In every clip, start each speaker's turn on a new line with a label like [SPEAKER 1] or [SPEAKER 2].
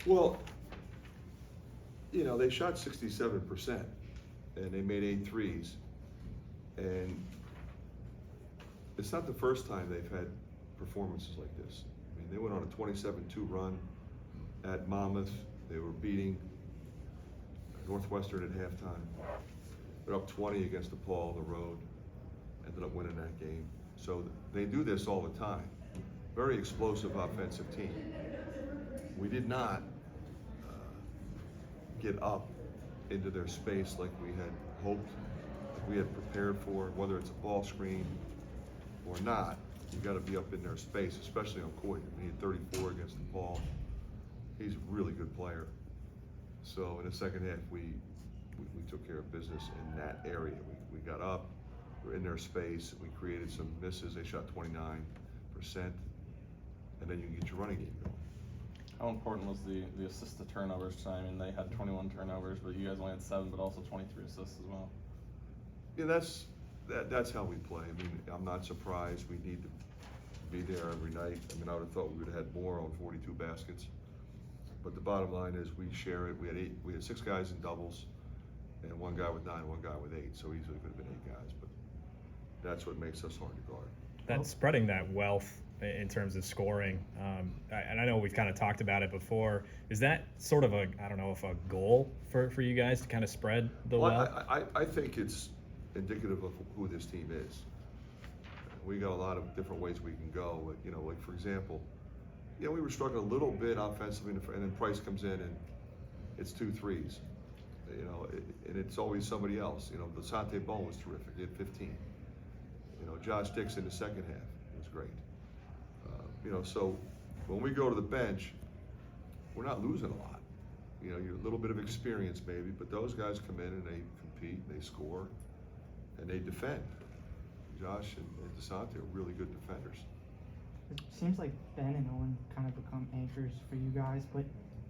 [SPEAKER 1] Well, they shot 67% and they made 8 threes. And it's not the first time they've had performances like this. I mean, they went on a 27-2 run at Monmouth. They were beating Northwestern at halftime. They're up 20 against DePaul on the road. Ended up winning that game. So they do this all the time. Very explosive offensive team. We did not get up into their space like we had hoped, like we had prepared for, whether it's a ball screen or not. You got to be up in their space, especially on Coit. He had 34 against DePaul. He's a really good player. So in the second half, we took care of business in that area. We got up, we're in their space, we created some misses. They shot 29%, and then you can get your running game going.
[SPEAKER 2] How important was the assist to turnovers tonight? I mean, they had 21 turnovers, but you guys only had 7, but also 23 assists as well.
[SPEAKER 1] Yeah, that's how we play. I mean, I'm not surprised. We need to be there every night. I mean, I would have thought we would have had more on 42 baskets. But the bottom line is we share it. We had 6 guys in doubles, and 1 guy with 9, 1 guy with 8. So easily could have been 8 guys, but that's what makes us hard to guard.
[SPEAKER 3] That's spreading that wealth in terms of scoring. And I know we've kind of talked about it before. Is that sort of I don't know if a goal for you guys to kind of spread the wealth?
[SPEAKER 1] I think it's indicative of who this team is. We got a lot of different ways we can go. Like for example, we were struggling a little bit offensively, and then Price comes in and it's 2 threes. And it's always somebody else. Desante Bone was terrific. He had 15. Josh Dix in the second half was great. So when we go to the bench, we're not losing a lot. You're a little bit of experience maybe, but those guys come in and they compete, they score, and they defend. Josh and Desante are really good defenders.
[SPEAKER 4] It seems like Ben and Owen kind of become anchors for you guys, but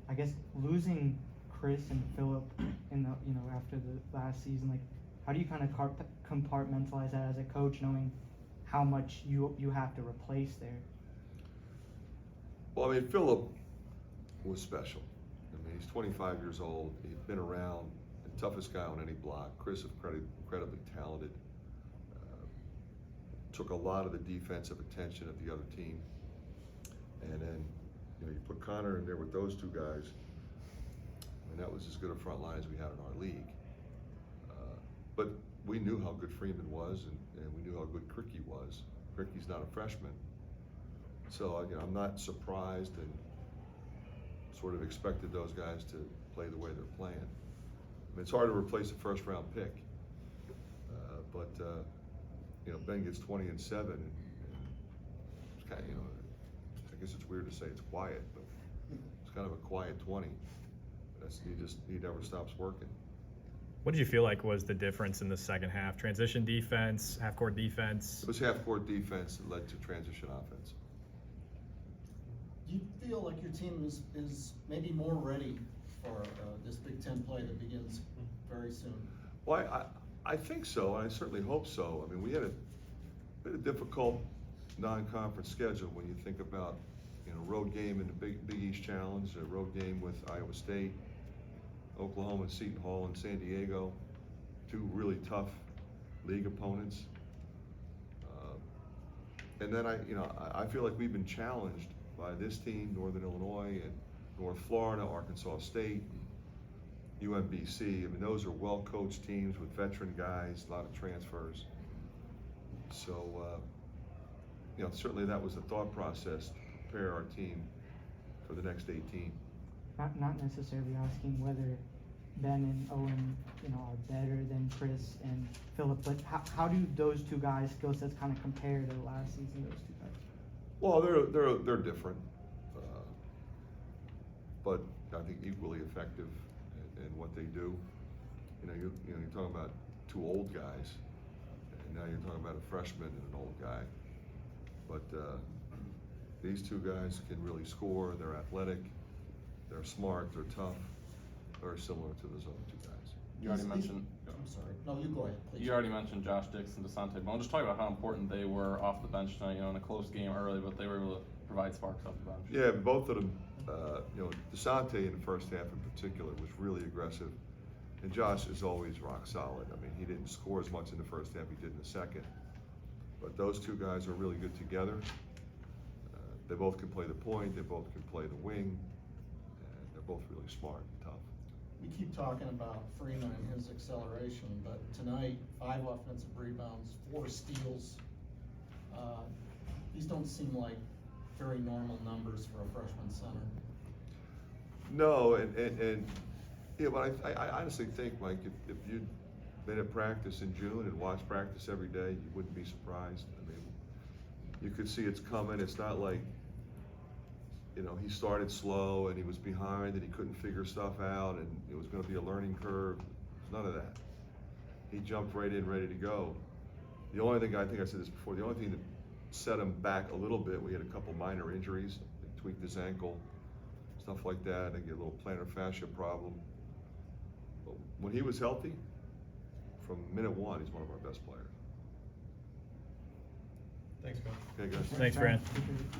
[SPEAKER 4] I guess losing Chris and Philip in the after the last season, like how do you kind of compartmentalize that as a coach, knowing how much you have to replace there?
[SPEAKER 1] Well, I mean, Philip was special. I mean, he's 25 years old. He's been around, the toughest guy on any block. Chris is incredibly talented. Took a lot of the defensive attention of the other team. And then, you put Connor in there with those 2 guys, and that was as good a front line as we had in our league. But we knew how good Freeman was, and we knew how good Cricky was. Cricky's not a freshman. So, I'm not surprised and sort of expected those guys to play the way they're playing. I mean, it's hard to replace a first-round pick. But Ben gets 20 and 7, and it's kind of, I guess it's weird to say it's quiet, but it's kind of a quiet 20. He never stops working.
[SPEAKER 3] What did you feel like was the difference in the second half? Transition defense, half-court defense?
[SPEAKER 1] It was half-court defense that led to transition offense.
[SPEAKER 5] Do you feel like your team is maybe more ready for this Big Ten play that begins very soon?
[SPEAKER 1] Well, I think so, and I certainly hope so. I mean, we had a difficult non-conference schedule when you think about, road game in the Big East Challenge, a road game with Iowa State, Oklahoma, Seton Hall, and San Diego, 2 really tough league opponents. And then I feel like we've been challenged by this team, Northern Illinois, and North Florida, Arkansas State, UMBC. I mean, those are well-coached teams with veteran guys, a lot of transfers. So, certainly that was the thought process to prepare our team for the next 18.
[SPEAKER 4] Not necessarily asking whether Ben and Owen, are better than Chris and Philip, but how do those 2 guys' skill sets kind of compare to the last season? Those 2 guys.
[SPEAKER 1] Well, they're different, but I think equally effective in what they do. You're talking about 2 old guys, and now you're talking about a freshman and an old guy. But these 2 guys can really score. They're athletic, they're smart, they're tough, very similar to those other 2 guys.
[SPEAKER 2] You already mentioned.
[SPEAKER 5] I'm sorry. No, you go ahead, please.
[SPEAKER 2] You already mentioned Josh Dix and Desante Bone. Just talk about how important they were off the bench tonight. In a close game early, but they were able to provide sparks off the bench.
[SPEAKER 1] Yeah, both of them You know, DeSante in the first half in particular was really aggressive. And Josh is always rock solid. I mean, he didn't score as much in the first half he did in the second. But those two guys are really good together. They both can play the point, they both can play the wing, and they're both really smart and tough.
[SPEAKER 5] We keep talking about Freeman and his acceleration, but tonight, 5 offensive rebounds, 4 steals. These don't seem like very normal numbers for a freshman center.
[SPEAKER 1] No, and yeah, but I honestly think, Mike, if you'd been at practice in June and watched practice every day, you wouldn't be surprised. I mean, you could see it's coming. It's not like, you know, he started slow and he was behind and he couldn't figure stuff out and it was going to be a learning curve. None of that. He jumped right in, ready to go. The only thing, I think I said this before, the only thing that set him back a little bit, we had a couple minor injuries. He tweaked his ankle, stuff like that. I get a little plantar fascia problem. But when he was healthy, from minute 1, he's one of our best players.
[SPEAKER 6] Thanks, Coach.
[SPEAKER 1] Okay, guys.
[SPEAKER 3] Thanks, Fran.
[SPEAKER 4] Appreciate it.